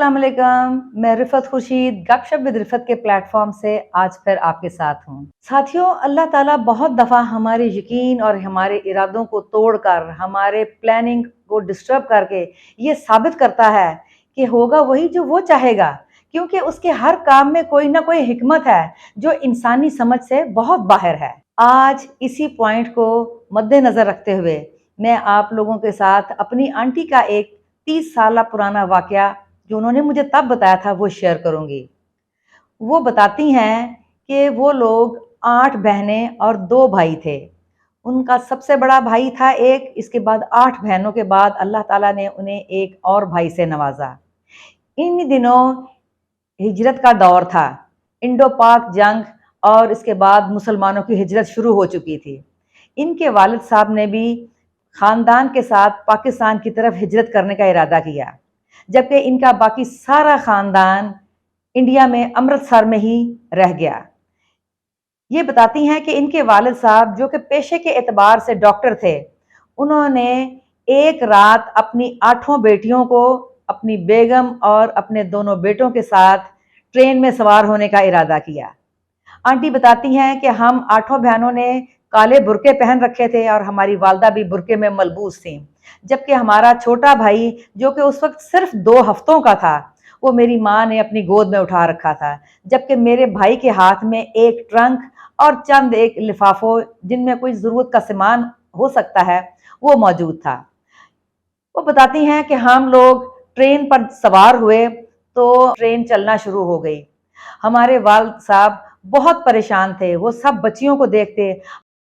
अस्सलाम वालेकुम। मैं रिफ़त खुर्शीद गपशप विद रिफ़त के प्लेटफॉर्म से आज फिर आपके साथ हूँ। साथियों, अल्लाह ताला बहुत दफ़ा हमारे यकीन और हमारे इरादों को तोड़कर, हमारे प्लानिंग को डिस्टर्ब करके ये साबित करता है कि होगा वही जो वो चाहेगा, क्योंकि उसके हर काम में कोई ना कोई हिकमत है जो इंसानी समझ से बहुत बाहर है। आज इसी पॉइंट को मद्देनज़र रखते हुए मैं आप लोगों के साथ अपनी आंटी का एक 30 साल पुराना वाक़या जो उन्होंने मुझे तब बताया था वो शेयर करूंगी। वो बताती हैं कि वो लोग 8 बहनें और 2 भाई थे। उनका सबसे बड़ा भाई था एक, इसके बाद 8 बहनों के बाद अल्लाह ताला ने उन्हें एक और भाई से नवाजा। इन दिनों हिजरत का दौर था, इंडो पाक जंग, और इसके बाद मुसलमानों की हिजरत शुरू हो चुकी थी। इनके वालिद साहब ने भी ख़ानदान के साथ पाकिस्तान की तरफ हिजरत करने का इरादा किया, जबकि इनका बाकी सारा ख़ानदान इंडिया में अमृतसर में ही रह गया। ये बताती हैं कि इनके वालिद साहब, जो कि पेशे के एतबार से डॉक्टर थे, उन्होंने एक रात अपनी 8 बेटियों को, अपनी बेगम और अपने दोनों बेटों के साथ ट्रेन में सवार होने का इरादा किया। आंटी बताती हैं कि हम 8 बहनों ने काले बुरके पहन रखे थे और हमारी वालदा भी बुरके में मलबूस थी, जबकि हमारा छोटा भाई, जो कि उस वक्त सिर्फ 2 हफ्तों का था, वो मेरी माँ ने अपनी गोद में उठा रखा था, जबकि मेरे भाई के हाथ में एक ट्रंक और चंद एक लिफाफों जिनमें कोई ज़रूरत का सामान हो सकता है वो मौजूद था। वो बताती हैं कि हम लोग ट्रेन पर सवार हुए तो ट्रेन चलना शुरू हो गई। हमारे वालिद साहब बहुत परेशान थे, वो सब बच्चियों को देखते,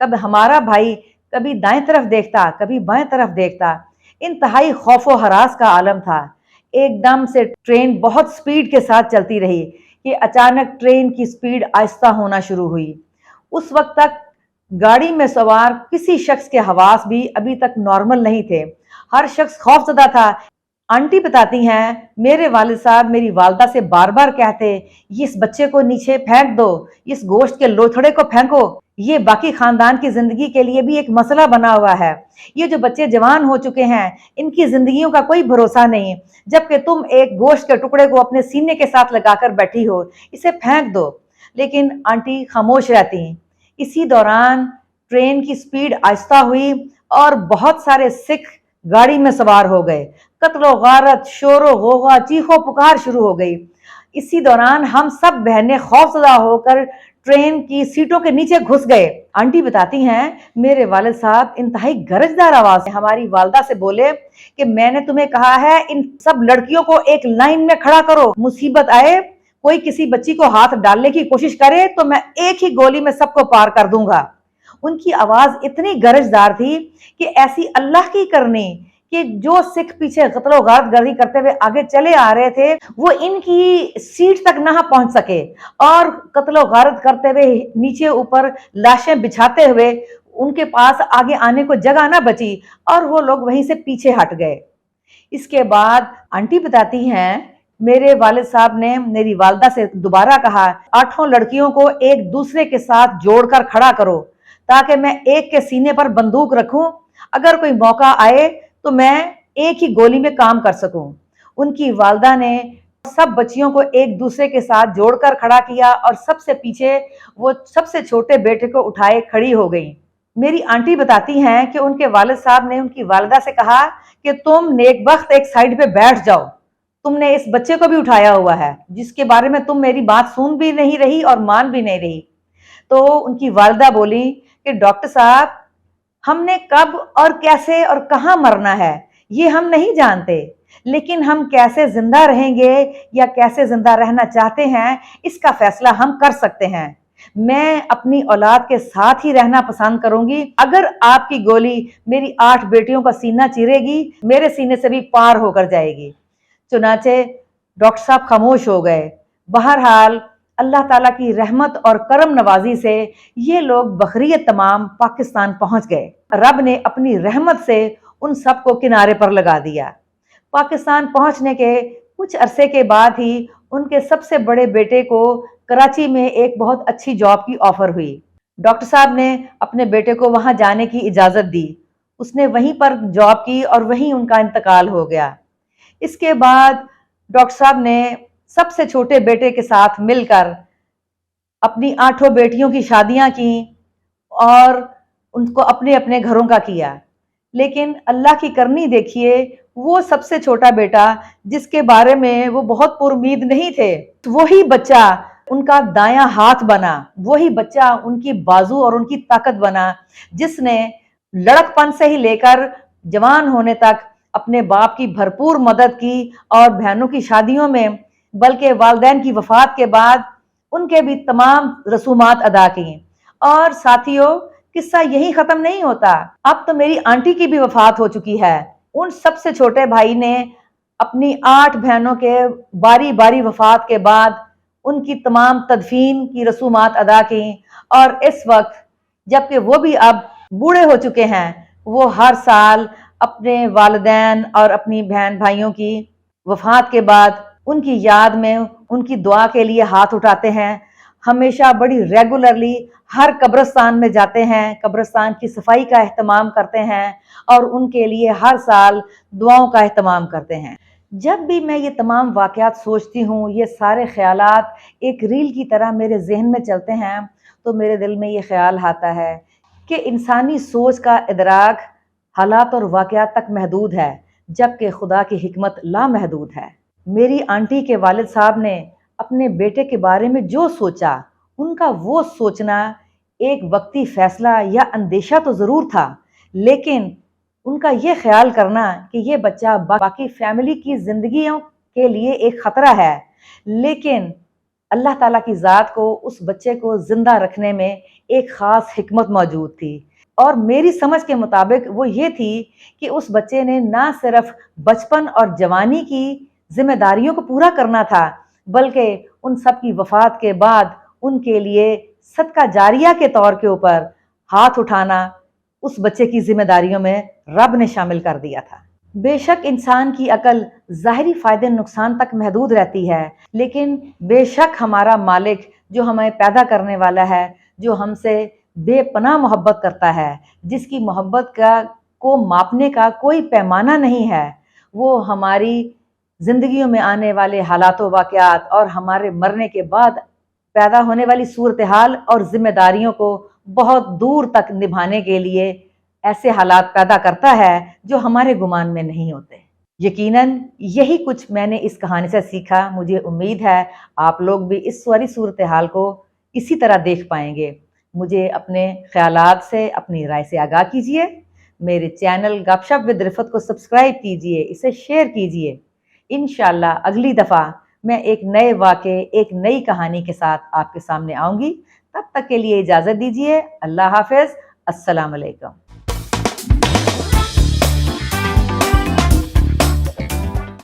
तब हमारा भाई कभी दाएं तरफ देखता, कभी बाएं तरफ देखता। इंतहाई खौफ व हरास का आलम था। एकदम से ट्रेन बहुत स्पीड के साथ चलती रही कि अचानक ट्रेन की स्पीड आहिस्ता होना शुरू हुई। उस वक्त तक गाड़ी में सवार किसी शख्स के हवास भी अभी तक नॉर्मल नहीं थे, हर शख्स खौफजदा था। आंटी बताती हैं, मेरे वालिद साहब मेरी वालदा से बार बार कहते, इस बच्चे को नीचे फेंक दो, इस गोश्त के लोथड़े को फेंको, ये बाकी खानदान की जिंदगी के लिए भी एक मसला बना हुआ है। ये जो बच्चे जवान हो चुके हैं, इनकी जिंदगियों का कोई भरोसा नहीं, जबकि तुम एक गोश्त के टुकड़े को अपने सीने के साथ लगाकर बैठी हो, इसे फेंक दो। लेकिन आंटी खामोश रहती। इसी दौरान ट्रेन की स्पीड आहिस्ता हुई और बहुत सारे सिख गाड़ी में सवार हो गए। कत्लो गारत, शोरो गोगा, चीखो पुकार शुरू हो गई। इसी दौरान हम सब बहनें खौफजदा होकर ट्रेन की सीटों के नीचे घुस गए। आंटी बताती हैं, मेरे वालिद साहब इंतहाई गरजदार आवाज से हमारी वालदा से बोले कि मैंने तुम्हें कहा है इन सब लड़कियों को एक लाइन में खड़ा करो, मुसीबत आए, कोई किसी बच्ची को हाथ डालने की कोशिश करे तो मैं एक ही गोली में सबको पार कर दूंगा। उनकी आवाज इतनी गरजदार थी कि ऐसी अल्लाह की करनी कि जो सिख पीछे कत्लो गारत गर्दी करते हुए आगे चले आ रहे थे, वो इनकी सीट तक ना पहुंच सके और कत्लो गारत करते हुए नीचे ऊपर लाशें बिछाते हुए उनके पास आगे आने को जगह ना बची और वो लोग वहीं से पीछे हट गए। इसके बाद आंटी बताती हैं, मेरे वालिद साहब ने मेरी वालदा से दोबारा कहा, 8 लड़कियों को एक दूसरे के साथ जोड़कर खड़ा करो ताकि मैं एक के सीने पर बंदूक रखूं, अगर कोई मौका आए तो मैं एक ही गोली में काम कर सकूं। उनकी वालदा ने सब बच्चियों को एक दूसरे के साथ जोड़कर खड़ा किया और सबसे पीछे वो सबसे छोटे बेटे को उठाए खड़ी हो गई। मेरी आंटी बताती हैं कि उनके वालिद साहब ने उनकी वालदा से कहा कि तुम नेकबख्त एक साइड पे बैठ जाओ, तुमने इस बच्चे को भी उठाया हुआ है जिसके बारे में तुम मेरी बात सुन भी नहीं रही और मान भी नहीं रही। तो उनकी वालदा बोली कि डॉक्टर साहब, हमने कब और कैसे और कहाँ मरना है ये हम नहीं जानते, लेकिन हम कैसे जिंदा रहेंगे या कैसे जिंदा रहना चाहते हैं इसका फैसला हम कर सकते हैं। मैं अपनी औलाद के साथ ही रहना पसंद करूंगी। अगर आपकी गोली मेरी 8 बेटियों का सीना चीरेगी, मेरे सीने से भी पार होकर जाएगी। चुनाचे डॉक्टर साहब खामोश हो गए। बहरहाल अल्लाह ताला की रहमत और करम नवाजी से ये लोग बखरियत तमाम पाकिस्तान पहुंच गए। रब ने अपनी रहमत से उन सबको किनारे पर लगा दिया। पाकिस्तान पहुंचने के कुछ अरसे के बाद ही उनके सबसे बड़े बेटे को कराची में एक बहुत अच्छी जॉब की ऑफर हुई। डॉक्टर साहब ने अपने बेटे को वहां जाने की इजाज़त दी। उसने वहीं पर जॉब की और वहीं उनका इंतकाल हो गया। इसके बाद डॉक्टर साहब ने सबसे छोटे बेटे के साथ मिलकर अपनी 8 बेटियों की शादियां की और उनको अपने अपने घरों का किया। लेकिन अल्लाह की करनी देखिए, वो सबसे छोटा बेटा जिसके बारे में वो बहुत पुरुमीद नहीं थे, वही बच्चा उनका दायां हाथ बना, वही बच्चा उनकी बाजू और उनकी ताकत बना, जिसने लड़कपन से ही लेकर जवान होने तक अपने बाप की भरपूर मदद की और बहनों की शादियों में, बल्कि वालिदैन की वफात के बाद उनके भी तमाम रसूमात अदा की। और साथियों, किस्सा यही खत्म नहीं होता, अब तो मेरी आंटी की भी वफात हो चुकी है। उन सबसे छोटे भाई ने अपनी 8 बहनों के बारी बारी वफात के बाद उनकी तमाम तदफीन की रसूमात अदा की, और इस वक्त जबकि वो भी अब बूढ़े हो चुके हैं, वो हर साल अपने वालिदैन और अपनी बहन भाइयों की वफात के बाद उनकी याद में उनकी दुआ के लिए हाथ उठाते हैं। हमेशा बड़ी रेगुलरली हर कब्रिस्तान में जाते हैं, कब्रिस्तान की सफाई का एहतमाम करते हैं और उनके लिए हर साल दुआओं का एहतमाम करते हैं। जब भी मैं ये तमाम वाक़यात सोचती हूँ, ये सारे ख़यालात एक रील की तरह मेरे जहन में चलते हैं, तो मेरे दिल में ये ख्याल आता है कि इंसानी सोच का इदराक हालात और वाक़यात तक महदूद है, जबकि खुदा की हिकमत लामहदूद है। मेरी आंटी के वालिद साहब ने अपने बेटे के बारे में जो सोचा, उनका वो सोचना एक वक्ती फैसला या अंदेशा तो ज़रूर था, लेकिन उनका ये ख्याल करना कि ये बच्चा बाकी फैमिली की ज़िंदगियों के लिए एक ख़तरा है, लेकिन अल्लाह ताला की ज़ात को उस बच्चे को ज़िंदा रखने में एक ख़ास हिकमत मौजूद थी। और मेरी समझ के मुताबिक वो ये थी कि उस बच्चे ने ना सिर्फ बचपन और जवानी की जिम्मेदारियों को पूरा करना था, बल्कि उन सब की वफात के बाद उनके लिए सदका जारिया के तौर के ऊपर हाथ उठाना उस बच्चे की जिम्मेदारियों में रब ने शामिल कर दिया था। बेशक इंसान की अकल ज़ाहिरी फ़ायदे नुकसान तक महदूद रहती है, लेकिन बेशक हमारा मालिक जो हमें पैदा करने वाला है, जो हमसे बेपनाह मोहब्बत करता है, जिसकी मोहब्बत को मापने का कोई पैमाना नहीं है, वो हमारी ज़िंदगियों में आने वाले हालात व वाक़यात और हमारे मरने के बाद पैदा होने वाली सूरत हाल और ज़िम्मेदारियों को बहुत दूर तक निभाने के लिए ऐसे हालात पैदा करता है जो हमारे गुमान में नहीं होते। यकीनन यही कुछ मैंने इस कहानी से सीखा। मुझे उम्मीद है आप लोग भी इस सारी सूरत हाल को इसी तरह देख पाएंगे। मुझे अपने ख्यालात से, अपनी राय से आगाह कीजिए। मेरे चैनल गपशप विद रिफत को सब्सक्राइब कीजिए, इसे शेयर कीजिए। इंशाल्लाह अगली दफ़ा मैं एक नए वाक़े, एक नई कहानी के साथ आपके सामने आऊँगी। तब तक के लिए इजाज़त दीजिए। अल्लाह हाफ़िज़। अस्सलाम वालेकुम।